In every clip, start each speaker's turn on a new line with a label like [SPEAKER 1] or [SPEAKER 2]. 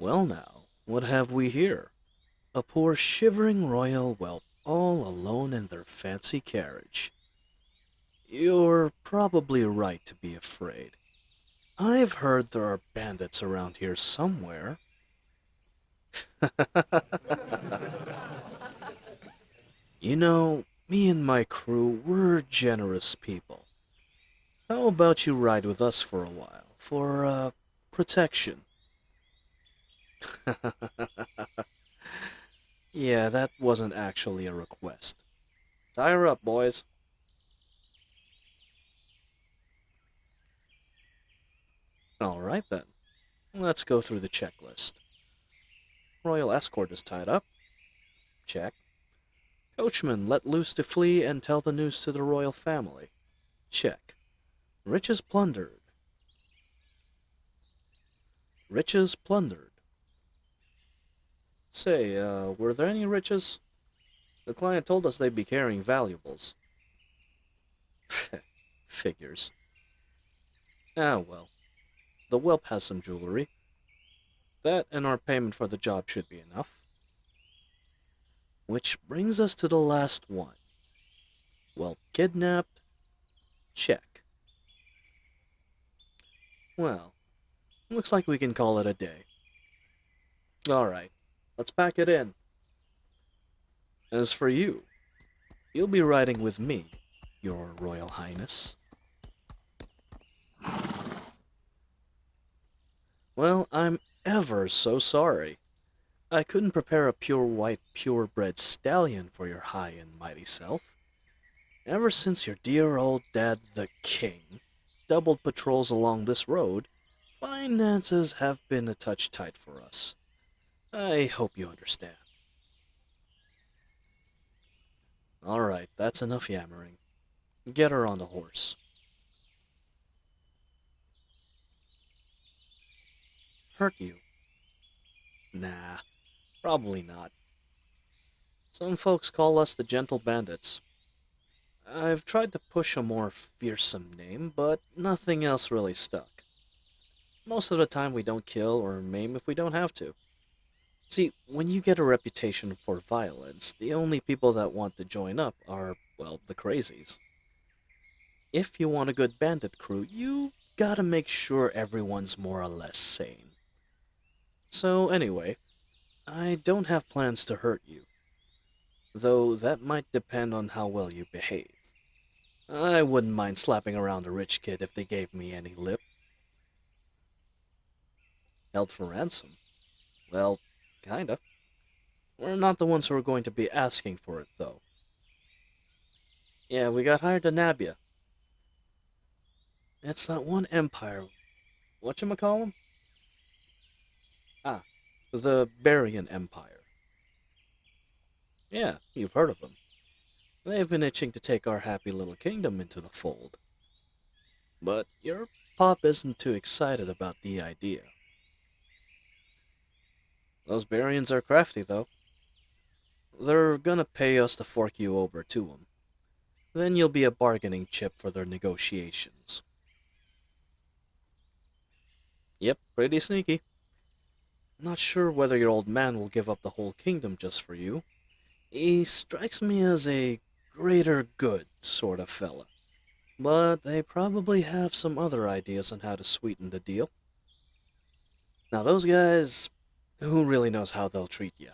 [SPEAKER 1] Well now, what have we here? A poor shivering royal whelp all alone in their fancy carriage. You're probably right to be afraid. I've heard there are bandits around here somewhere. You know, me and my crew, we're generous people. How about you ride with us for a while, for, protection? Yeah, that wasn't actually a request. Tie her up, boys. Alright then, let's go through the checklist. Royal escort is tied up. Check. Coachman let loose to flee and tell the news to the royal family. Check. Riches plundered. Riches plundered. Say, were there any riches? The client told us they'd be carrying valuables. Figures. Ah, well. The whelp has some jewelry. That and our payment for the job should be enough. Which brings us to the last one. Whelp kidnapped. Check. Well, looks like we can call it a day. Alright, let's pack it in. As for you, you'll be riding with me, Your Royal Highness. Well, I'm ever so sorry. I couldn't prepare a pure white, purebred stallion for your high and mighty self. Ever since your dear old dad, the king, doubled patrols along this road, finances have been a touch tight for us. I hope you understand. Alright, that's enough yammering. Get her on the horse. Hurt you? Nah, probably not. Some folks call us the Gentle Bandits. I've tried to push a more fearsome name, but nothing else really stuck. Most of the time we don't kill or maim if we don't have to. See, when you get a reputation for violence, the only people that want to join up are, well, the crazies. If you want a good bandit crew, you gotta make sure everyone's more or less sane. So anyway, I don't have plans to hurt you, though that might depend on how well you behave. I wouldn't mind slapping around a rich kid if they gave me any lip. Held for ransom? Well, kinda. We're not the ones who are going to be asking for it, though. Yeah, we got hired to nab ya. It's that one empire. Whatchamacallem? Ah, the Barian Empire. Yeah, you've heard of them. They've been itching to take our happy little kingdom into the fold. But your pop isn't too excited about the idea. Those Barians are crafty, though. They're gonna pay us to fork you over to them. Then you'll be a bargaining chip for their negotiations. Yep, pretty sneaky. Not sure whether your old man will give up the whole kingdom just for you. He strikes me as a greater good sort of fella. But they probably have some other ideas on how to sweeten the deal. Now those guys, who really knows how they'll treat you?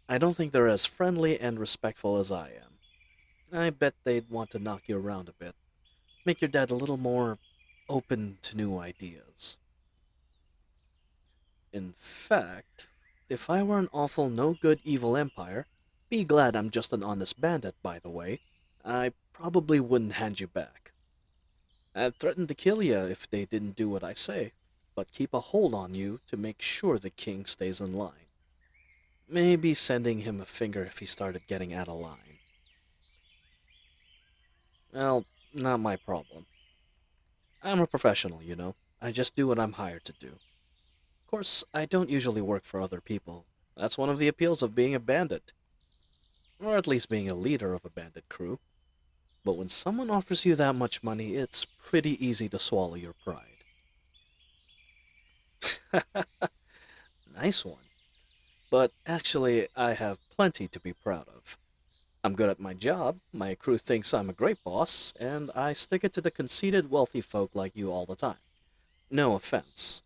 [SPEAKER 1] I don't think they're as friendly and respectful as I am. I bet they'd want to knock you around a bit. Make your dad a little more open to new ideas. In fact, if I were an awful no-good evil empire, be glad I'm just an honest bandit, by the way, I probably wouldn't hand you back. I'd threaten to kill you if they didn't do what I say, but keep a hold on you to make sure the king stays in line. Maybe sending him a finger if he started getting out of line. Well, not my problem. I'm a professional, you know. I just do what I'm hired to do. Of course, I don't usually work for other people. That's one of the appeals of being a bandit. Or at least being a leader of a bandit crew. But when someone offers you that much money, it's pretty easy to swallow your pride. nice one. But actually, I have plenty to be proud of. I'm good at my job, my crew thinks I'm a great boss, and I stick it to the conceited wealthy folk like you all the time. No offense.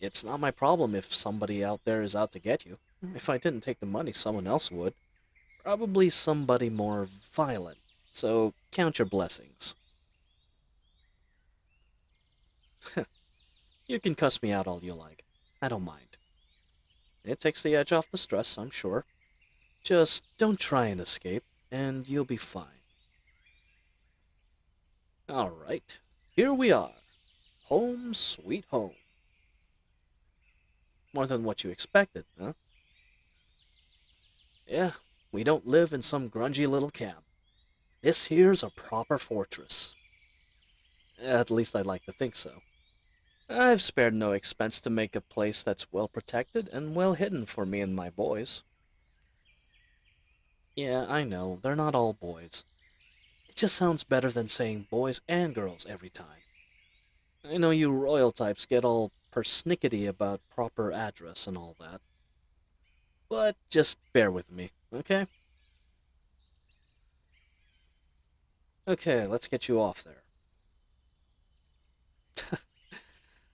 [SPEAKER 1] It's not my problem if somebody out there is out to get you. If I didn't take the money, someone else would. Probably somebody more violent. So count your blessings. You can cuss me out all you like. I don't mind. It takes the edge off the stress, I'm sure. Just don't try and escape, and you'll be fine. Alright, here we are. Home sweet home. More than what you expected, huh? Yeah, we don't live in some grungy little camp. This here's a proper fortress. At least I'd like to think so. I've spared no expense to make a place that's well protected and well hidden for me and my boys. Yeah, I know, they're not all boys. It just sounds better than saying boys and girls every time. I know you royal types get all persnickety about proper address and all that. But just bear with me, okay? Okay, let's get you off there.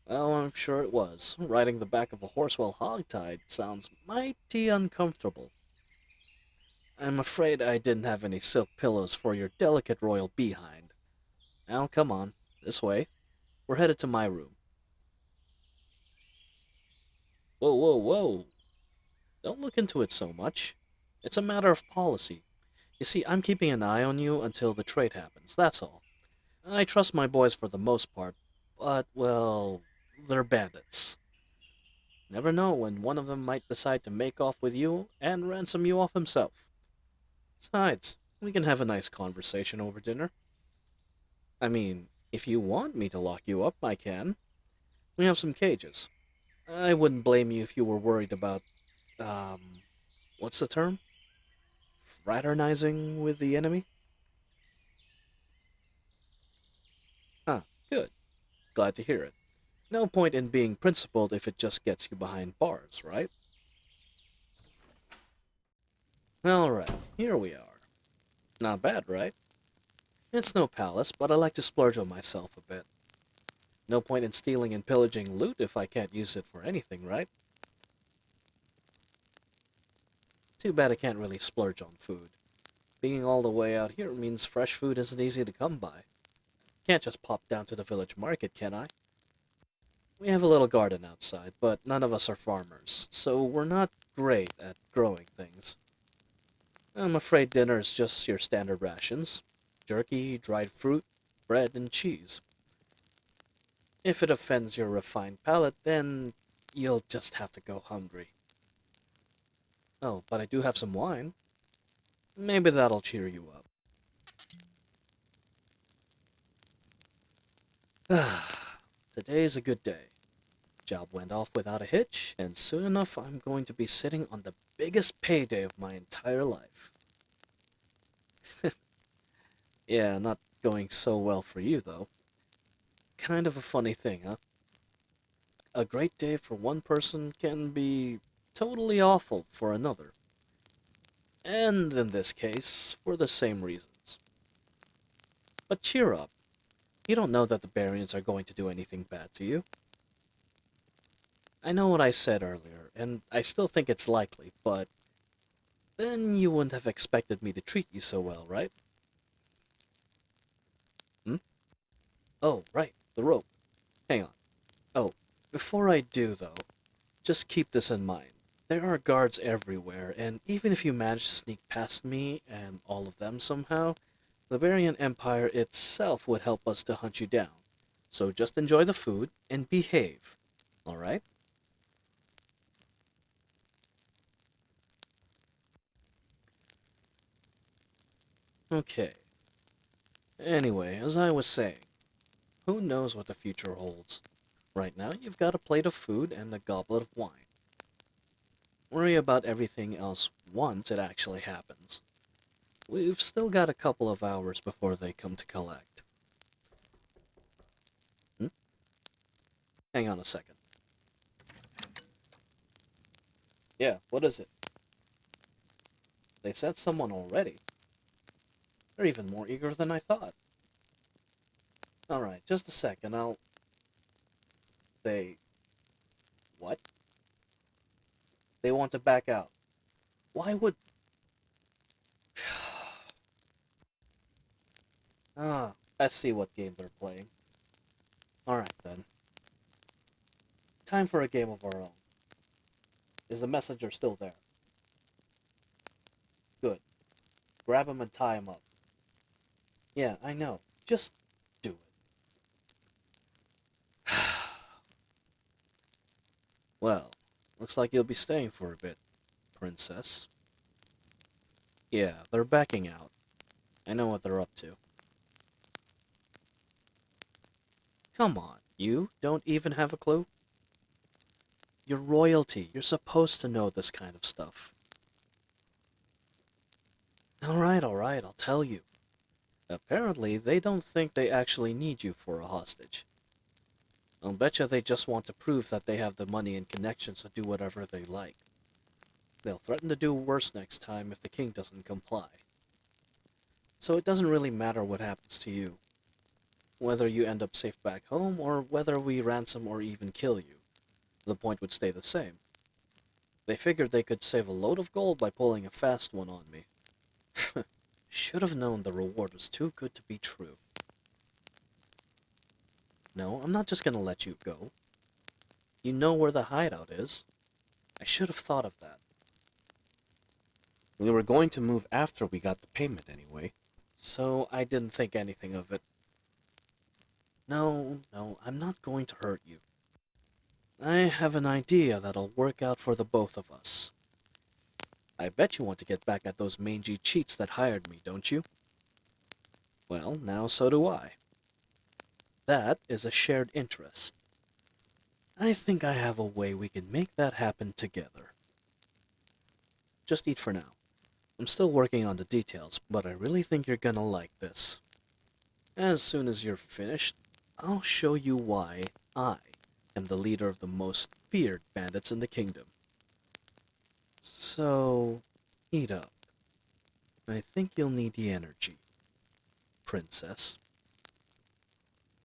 [SPEAKER 1] Well, I'm sure it was. Riding the back of a horse while hogtied sounds mighty uncomfortable. I'm afraid I didn't have any silk pillows for your delicate royal behind. Now, come on, this way. We're headed to my room. Whoa, whoa, whoa. Don't look into it so much. It's a matter of policy. You see, I'm keeping an eye on you until the trade happens, that's all. I trust my boys for the most part, but, well, they're bandits. Never know when one of them might decide to make off with you and ransom you off himself. Besides, we can have a nice conversation over dinner. I mean, if you want me to lock you up, I can. We have some cages. I wouldn't blame you if you were worried about, what's the term? Fraternizing with the enemy? Huh, good. Glad to hear it. No point in being principled if it just gets you behind bars, right? Alright, here we are. Not bad, right? It's no palace, but I like to splurge on myself a bit. No point in stealing and pillaging loot if I can't use it for anything, right? Too bad I can't really splurge on food. Being all the way out here means fresh food isn't easy to come by. Can't just pop down to the village market, can I? We have a little garden outside, but none of us are farmers, so we're not great at growing things. I'm afraid dinner is just your standard rations. Jerky, dried fruit, bread, and cheese. If it offends your refined palate, then you'll just have to go hungry. Oh, but I do have some wine. Maybe that'll cheer you up. Today's a good day. Job went off without a hitch, and soon enough I'm going to be sitting on the biggest payday of my entire life. Yeah, not going so well for you, though. Kind of a funny thing, huh? A great day for one person can be totally awful for another. And in this case, for the same reasons. But cheer up. You don't know that the Barians are going to do anything bad to you. I know what I said earlier, and I still think it's likely, but then you wouldn't have expected me to treat you so well, right? Hmm? Oh, right, the rope. Hang on. Oh, before I do, though, just keep this in mind. There are guards everywhere, and even if you manage to sneak past me and all of them somehow, the Barian Empire itself would help us to hunt you down. So just enjoy the food and behave, alright? Okay. Anyway, as I was saying, who knows what the future holds? Right now, you've got a plate of food and a goblet of wine. Worry about everything else once it actually happens. We've still got a couple of hours before they come to collect. Hmm? Hang on a second. Yeah, what is it? They sent someone already. They're even more eager than I thought. Alright, just a second, They... What? They want to back out. Why would... Ah, I see what game they're playing. Alright then. Time for a game of our own. Is the messenger still there? Good. Grab him and tie him up. Yeah, I know. Just do it. Well, looks like you'll be staying for a bit, Princess. Yeah, they're backing out. I know what they're up to. Come on, you don't even have a clue? You're royalty. You're supposed to know this kind of stuff. Alright, I'll tell you. Apparently, they don't think they actually need you for a hostage. I'll betcha they just want to prove that they have the money and connections to do whatever they like. They'll threaten to do worse next time if the king doesn't comply. So it doesn't really matter what happens to you. Whether you end up safe back home, or whether we ransom or even kill you, the point would stay the same. They figured they could save a load of gold by pulling a fast one on me. Should have known the reward was too good to be true. No, I'm not just gonna let you go. You know where the hideout is. I should have thought of that. We were going to move after we got the payment anyway, so I didn't think anything of it. No, I'm not going to hurt you. I have an idea that'll work out for the both of us. I bet you want to get back at those mangy cheats that hired me, don't you? Well, now so do I. That is a shared interest. I think I have a way we can make that happen together. Just eat for now. I'm still working on the details, but I really think you're gonna like this. As soon as you're finished, I'll show you why I am the leader of the most feared bandits in the kingdom. So, eat up. I think you'll need the energy, Princess.